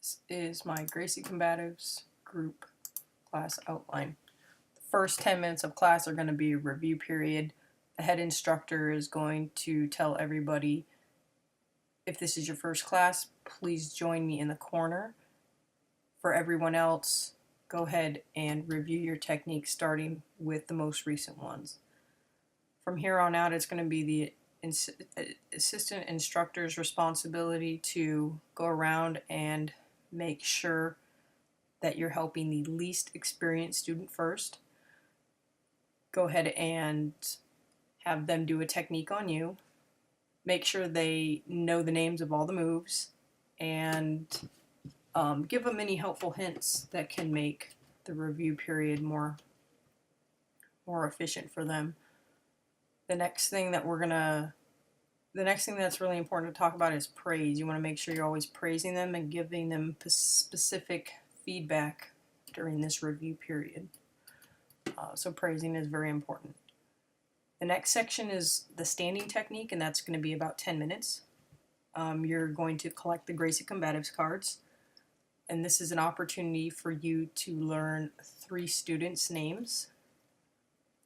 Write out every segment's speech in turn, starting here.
This is my Gracie Combatives group class outline. The first 10 minutes of class are going to be a review period. The head instructor is going to tell everybody, if this is your first class, please join me in the corner. For everyone else, go ahead and review your techniques starting with the most recent ones. From here on out, it's going to be the assistant instructor's responsibility to go around and make sure that you're helping the least experienced student first. Go ahead and have them do a technique on you. Make sure they know the names of all the moves, and give them any helpful hints that can make the review period more efficient for them. The next thing that's really important to talk about is praise. You want to make sure you're always praising them and giving them specific feedback during this review period. So praising is very important. The next section is the standing technique, and that's going to be about 10 minutes. You're going to collect the Gracie Combatives cards, and this is an opportunity for you to learn 3 students' names.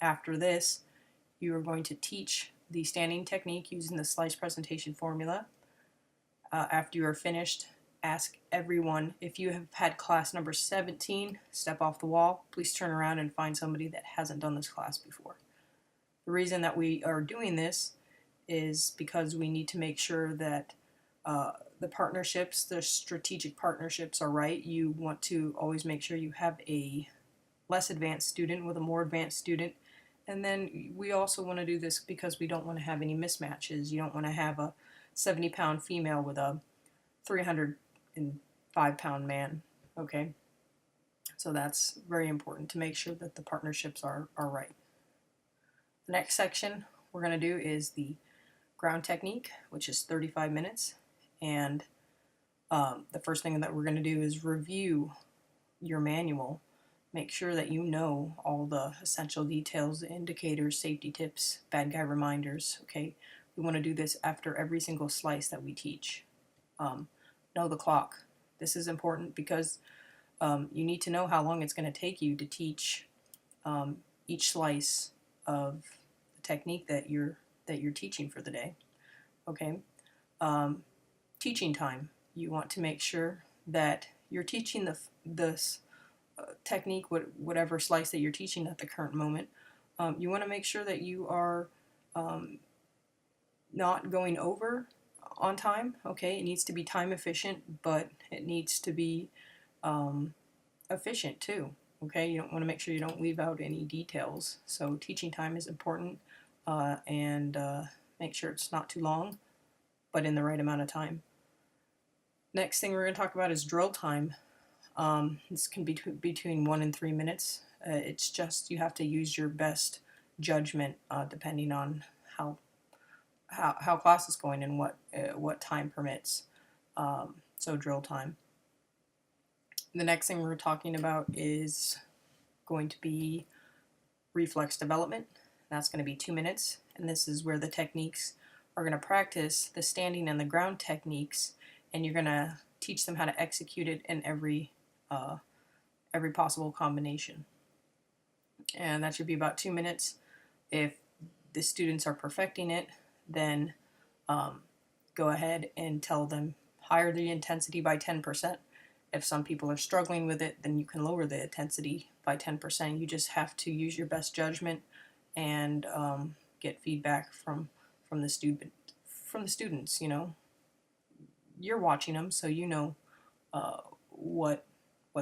After this, you are going to teach the standing technique using the slice presentation formula. After you are finished, ask everyone, if you have had class number 17 step off the wall, please turn around and find somebody that hasn't done this class before. The reason that we are doing this is because we need to make sure that the partnerships, the strategic partnerships are right. You want to always make sure you have a less advanced student with a more advanced student. And then we also want to do this because we don't want to have any mismatches. You don't want to have a 70-pound female with a 305-pound man, okay? So that's very important to make sure that the partnerships are right. The next section we're going to do is the ground technique, which is 35 minutes. And the first thing that we're going to do is review your manual. Make sure that you know all the essential details, indicators, safety tips, bad guy reminders, okay? We want to do this after every single slice that we teach. Know the clock. This is important because you need to know how long it's going to take you to teach each slice of the technique that you're teaching for the day, okay? Teaching time. You want to make sure that you're teaching this technique, whatever slice that you're teaching at the current moment. You want to make sure that you are not going over on time, okay? It needs to be time efficient, but it needs to be efficient too, okay? You don't want to make sure you don't leave out any details. So teaching time is important, and make sure it's not too long, but in the right amount of time. Next thing we're going to talk about is drill time. This can be between 1 and 3 minutes. It's just you have to use your best judgment depending on how class is going and what time permits. So drill time. The next thing we're talking about is going to be reflex development. That's going to be 2 minutes, and this is where the techniques are going to practice the standing and the ground techniques, and you're going to teach them how to execute it in every possible combination. And that should be about 2 minutes. If the students are perfecting it, then go ahead and tell them higher the intensity by 10%. If some people are struggling with it, then you can lower the intensity by 10%. You just have to use your best judgment and get feedback from the students. You know, you're watching them, so you know what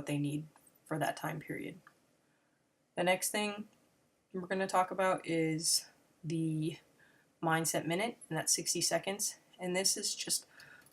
they need for that time period. The next thing we're going to talk about is the mindset minute, and that's 60 seconds. And this is just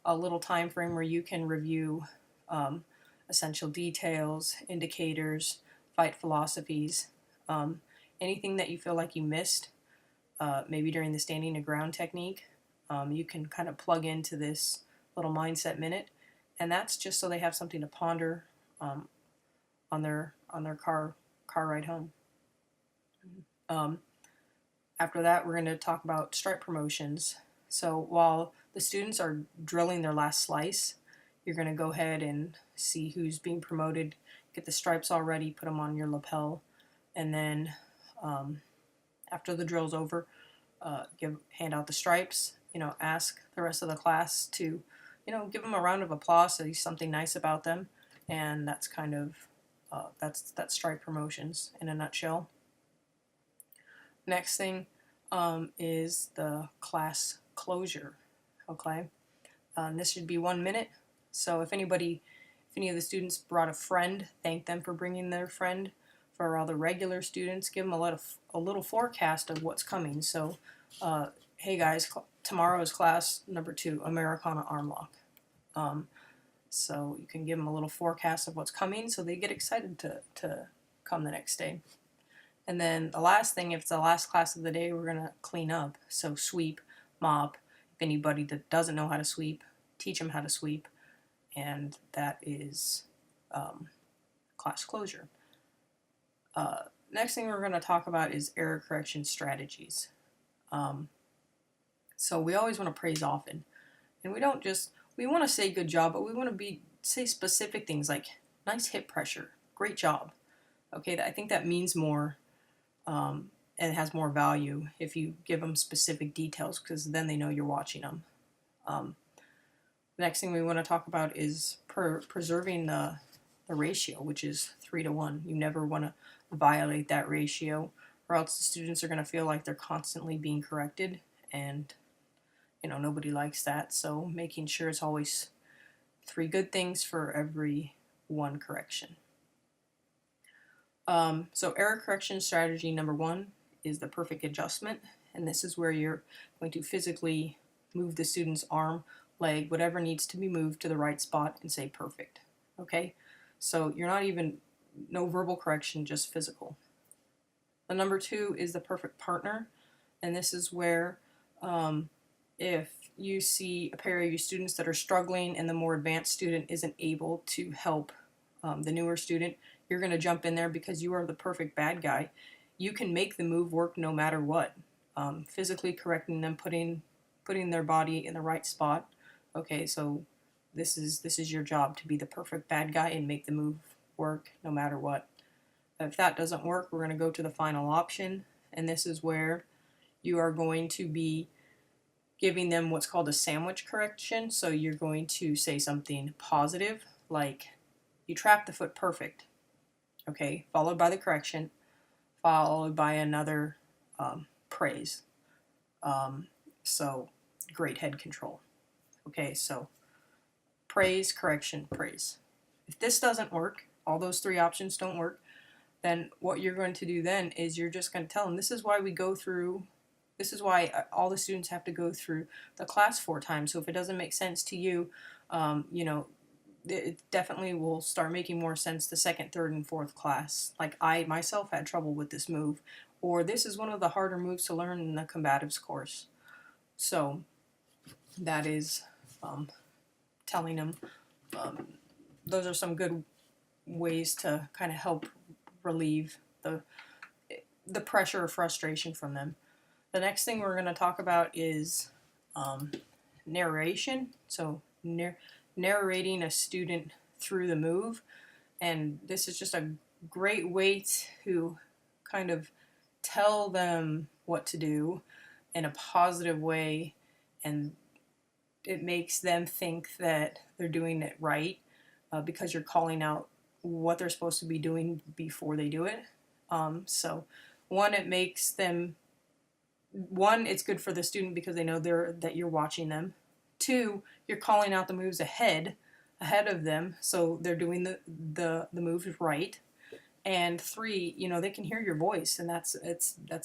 a little time frame where you can review essential details, indicators, fight philosophies, anything that you feel like you missed, maybe during the standing to ground technique. You can kind of plug into this little mindset minute, and that's just so they have something to ponder on their car ride home. After that, we're going to talk about stripe promotions. So while the students are drilling their last slice, you're going to go ahead and see who's being promoted, get the stripes all ready, put them on your lapel, and then after the drill's over, hand out the stripes, ask the rest of the class to, give them a round of applause, say something nice about them, and that's kind of, that's stripe promotions in a nutshell. Next thing is the class closure, okay? This should be 1 minute, so if any of the students brought a friend, thank them for bringing their friend. For all the regular students, give them a little forecast of what's coming. So, hey guys, tomorrow is class number 2, Americana arm lock. So you can give them a little forecast of what's coming so they get excited to come the next day. And then the last thing, if it's the last class of the day, we're going to clean up. So sweep, mop. If anybody that doesn't know how to sweep, teach them how to sweep. And that is class closure. Next thing we're going to talk about is error correction strategies. So we always want to praise often. And we don't just, we want to say good job, but we want to say specific things like nice hip pressure, great job. Okay, I think that means more and has more value if you give them specific details, because then they know you're watching them. The next thing we want to talk about is preserving the ratio, which is 3 to 1. You never want to violate that ratio, or else the students are going to feel like they're constantly being corrected, and nobody likes that. So making sure it's always 3 good things for every 1 correction. So error correction strategy number 1 is the perfect adjustment, and this is where you're going to physically move the student's arm, leg, whatever needs to be moved to the right spot and say perfect. Okay, so you're not even, no verbal correction, just physical. The number 2 is the perfect partner, and this is where if you see a pair of your students that are struggling and the more advanced student isn't able to help the newer student, you're going to jump in there because you are the perfect bad guy. You can make the move work no matter what. Physically correcting them, putting their body in the right spot. Okay, so this is your job, to be the perfect bad guy and make the move work no matter what. If that doesn't work, we're going to go to the final option, and this is where you are going to be giving them what's called a sandwich correction. So you're going to say something positive, like, you trapped the foot perfect, okay, followed by the correction, followed by another praise. So great head control. Okay, so praise, correction, praise. If this doesn't work, all those 3 options don't work, then what you're going to do then is you're just going to tell them, this is why all the students have to go through the class 4 times. So if it doesn't make sense to you, it definitely will start making more sense the 2nd, 3rd, and 4th class. Like I myself had trouble with this move, or this is one of the harder moves to learn in the combatives course. So that is telling them those are some good ways to kind of help relieve the pressure or frustration from them. The next thing we're going to talk about is narration. So narrating a student through the move, and this is just a great way to kind of tell them what to do in a positive way, and it makes them think that they're doing it right because you're calling out what they're supposed to be doing before they do it. So it's good for the student because they know that you're watching them. 2, you're calling out the moves ahead of them, so they're doing the moves right. And 3, they can hear your voice, and that's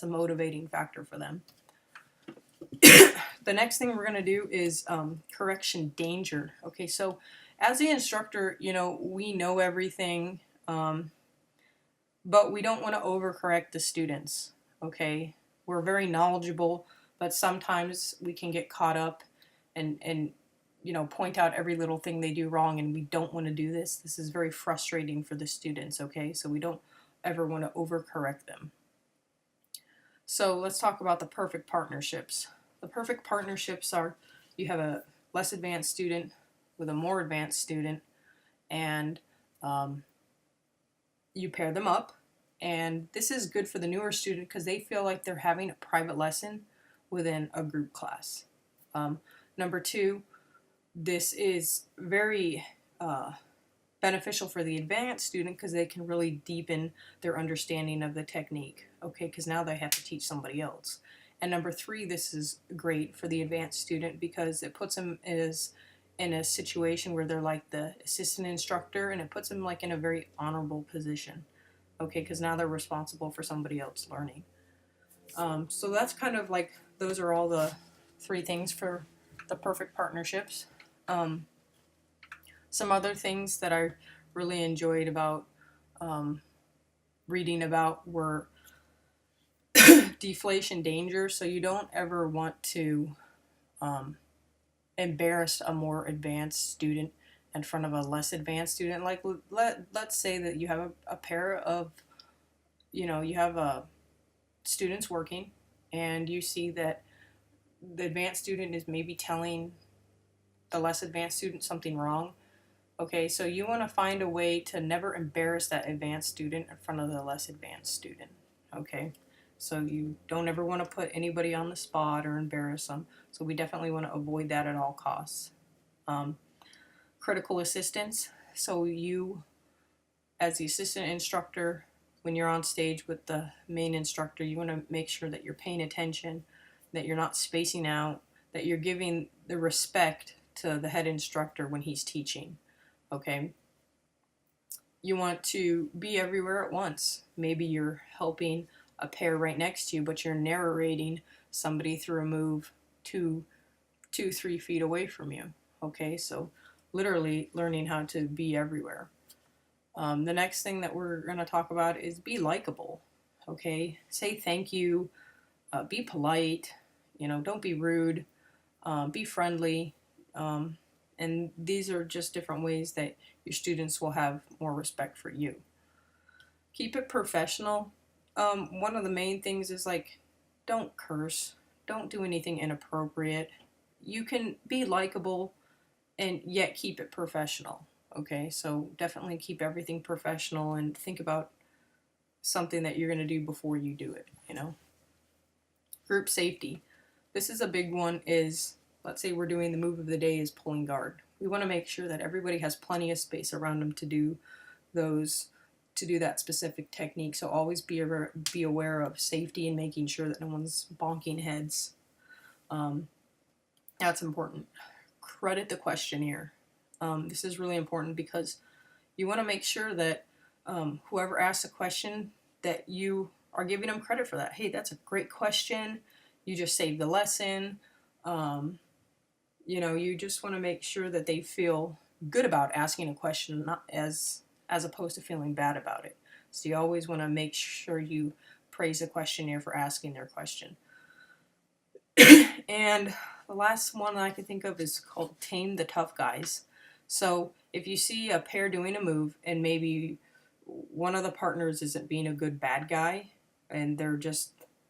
a motivating factor for them. The next thing we're going to do is correction danger. Okay, so as the instructor, we know everything, but we don't want to overcorrect the students. Okay, we're very knowledgeable, but sometimes we can get caught up and point out every little thing they do wrong, and we don't want to do this. This is very frustrating for the students, okay? So we don't ever want to overcorrect them. So let's talk about the perfect partnerships. The perfect partnerships are, you have a less advanced student, with a more advanced student, and you pair them up. And this is good for the newer student because they feel like they're having a private lesson within a group class. Number two, this is very beneficial for the advanced student because they can really deepen their understanding of the technique, okay, because now they have to teach somebody else. And number three, this is great for the advanced student because it puts them in a situation where they're like the assistant instructor, and it puts them like in a very honorable position, okay, because now they're responsible for somebody else learning. So that's kind of like, those are all the three things for the perfect partnerships. Some other things that I really enjoyed about reading about were deflation danger. So you don't ever want to embarrass a more advanced student in front of a less advanced student. Like let's say that you have a pair of, you have students working, and you see that the advanced student is maybe telling the less advanced student something wrong. Okay, so you want to find a way to never embarrass that advanced student in front of the less advanced student. Okay, so you don't ever want to put anybody on the spot or embarrass them. So we definitely want to avoid that at all costs. Critical assistance. So you, as the assistant instructor, when you're on stage with the main instructor, you want to make sure that you're paying attention, that you're not spacing out, that you're giving the respect to the head instructor when he's teaching. Okay, you want to be everywhere at once. Maybe you're helping a pair right next to you, but you're narrating somebody through a move 3 feet away from you. Okay, so literally learning how to be everywhere. The next thing that we're going to talk about is be likable. Okay, say thank you, be polite, don't be rude, be friendly. And these are just different ways that your students will have more respect for you. Keep it professional. One of the main things is like, don't curse, don't do anything inappropriate. You can be likable and yet keep it professional. Okay, so definitely keep everything professional and think about something that you're going to do before you do it, Group safety. This is a big one. Is, let's say we're doing the move of the day is pulling guard. We want to make sure that everybody has plenty of space around them to do that specific technique. So always be aware of safety and making sure that no one's bonking heads. That's important. Credit the questionnaire. This is really important because you want to make sure that whoever asks a question, that you are giving them credit for that. Hey, that's a great question. You just saved the lesson. You just want to make sure that they feel good about asking a question, not as opposed to feeling bad about it. So you always want to make sure you praise the questionnaire for asking their question. And the last one I can think of is called Tame the Tough Guys. So if you see a pair doing a move and maybe one of the partners isn't being a good bad guy and they're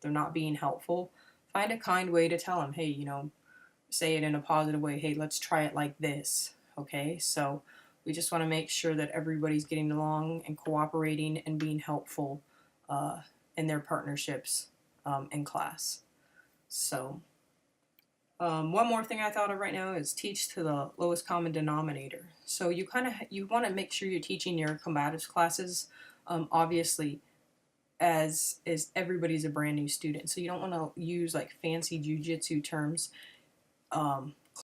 not being helpful, find a kind way to tell them, hey, say it in a positive way. Hey, let's try it like this. Okay, so we just want to make sure that everybody's getting along and cooperating and being helpful in their partnerships in class. So one more thing I thought of right now is teach to the lowest common denominator. So you want to make sure you're teaching your combatives classes, obviously, as everybody's a brand new student. So you don't want to use like fancy jujitsu terms